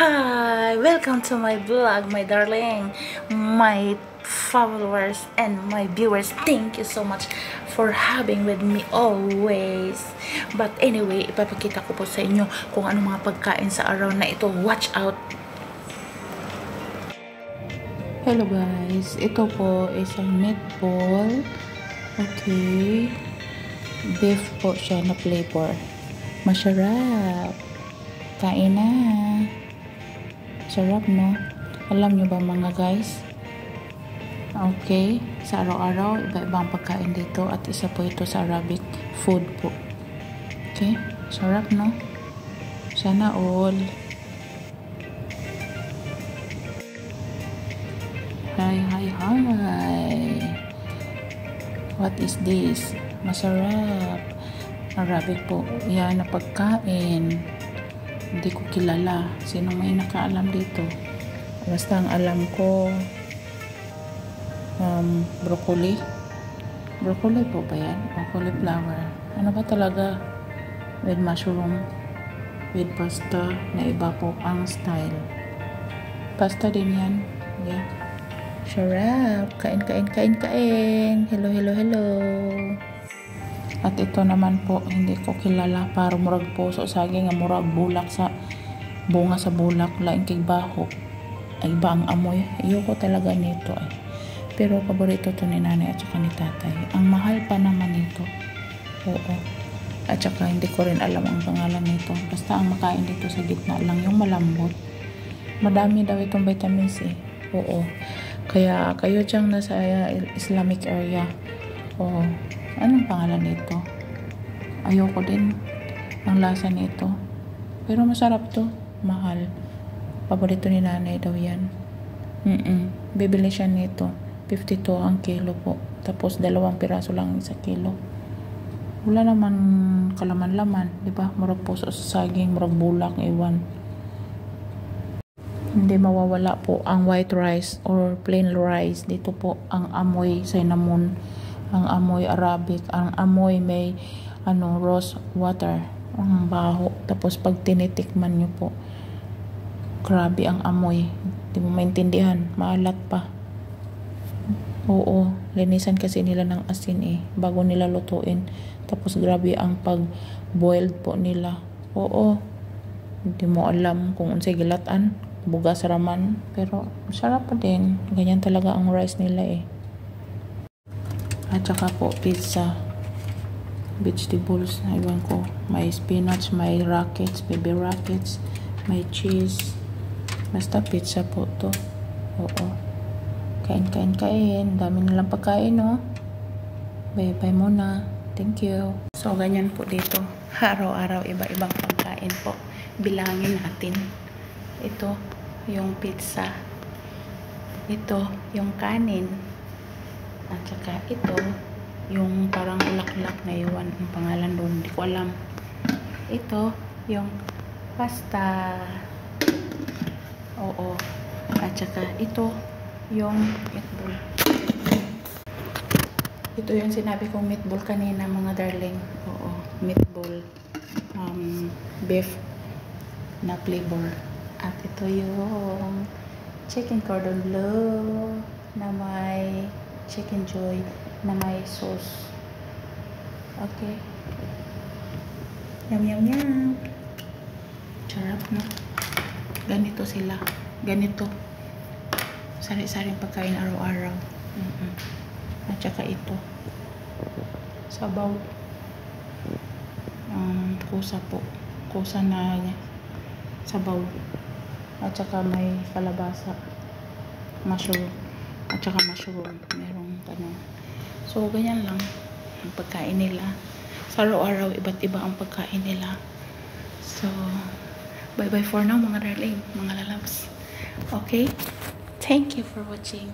Hi! Welcome to my vlog, my darling, my followers, and my viewers. Thank you so much for having with me always. But anyway, ipapakita ko po sa inyo kung ano mga pagkain sa araw na ito. Watch out! Hello guys, ito po isang meatball. Okay. Beef po siya na flavor. Masarap. Kain na. Sarap, no? Alam nyo ba mga guys? Okay. Sa araw-araw, iba-ibang pagkain dito. At isa po ito sa Arabic food po. Okay. Sarap, no? Sana all. Hi. What is this? Masarap. Arabic po. Yan na pagkain. Hindi ko kilala. Sino may nakaalam dito? Basta ang alam ko, broccoli. Broccoli po ba yan? Broccoli flower. Ano ba talaga? With mushroom. With pasta na iba po ang style. Pasta din yan. Yeah. Sarap. Kain. Hello. At ito naman po, hindi ko kilala. Para murag puso, saging, murag bulak sa bunga sa bulak, laing kay baho. Ay, iba ang amoy. Ayoko talaga nito eh. Pero paborito to ni nanay at saka ni tatay. Ang mahal pa naman nito. Oo. At saka hindi ko rin alam ang pangalan nito. Basta ang makain dito sa gitna lang yung malambot. Madami daw itong vitamin C. Oo. Kaya kayo diyang nasa Islamic area. Oo. Anong pangalan nito? Ayoko din ang lasa nito. Pero masarap to. Mahal. Paborito ni nanay daw yan. Bibili siya nito. 52 ang kilo po. Tapos 2 piraso lang sa kilo. Wala naman kalaman-laman. Diba? Murag puso sa saging. Murag bulak. Iwan. Hindi mawawala po ang white rice or plain rice. Dito po ang amoy cinnamon. Ang amoy Arabic, ang amoy may rose water, ang baho. Tapos pag tinitikman nyo po, grabe ang amoy. Hindi mo maintindihan, maalat pa. Oo, linisan kasi nila ng asin bago nila lutuin. Tapos grabe ang pag boiled po nila. Oo, hindi mo alam kung unsay gilatan, bugas raman, pero sarap pa din. Ganyan talaga ang rice nila At saka po, pizza. Vegetables, iwan ko. May spinach, may rockets, baby rockets, may cheese. Basta pizza po to. Oo. Kain. Dami nilang pagkain, no? Bye muna. Thank you. So, ganyan po dito. Araw-araw, iba-ibang pagkain po. Bilangin natin. Ito, yung pizza. Ito, yung kanin. At saka ito, yung parang laklak na iwan ang pangalan doon. Hindi ko alam. Ito, yung pasta. Oo. At saka ito, yung meatball. Ito yung sinabi kong meatball kanina, mga darling. Oo. Meatball. Beef na flavor. At ito yung chicken cordon bleu na may chicken joy na may sauce. Okay. Yum. Sarap, no? Ganito sila. Ganito. Sari-saring pagkain araw-araw. At saka ito. Sabaw. Kusa po. Kusa na sabaw. At saka may kalabasa. Mushroom. At saka mushroom. Merong So, ganyan lang ang pagkain nila. Sa araw-araw, iba't iba ang pagkain nila. So, bye-bye for now, mga darling, mga lalabs. Okay? Thank you for watching.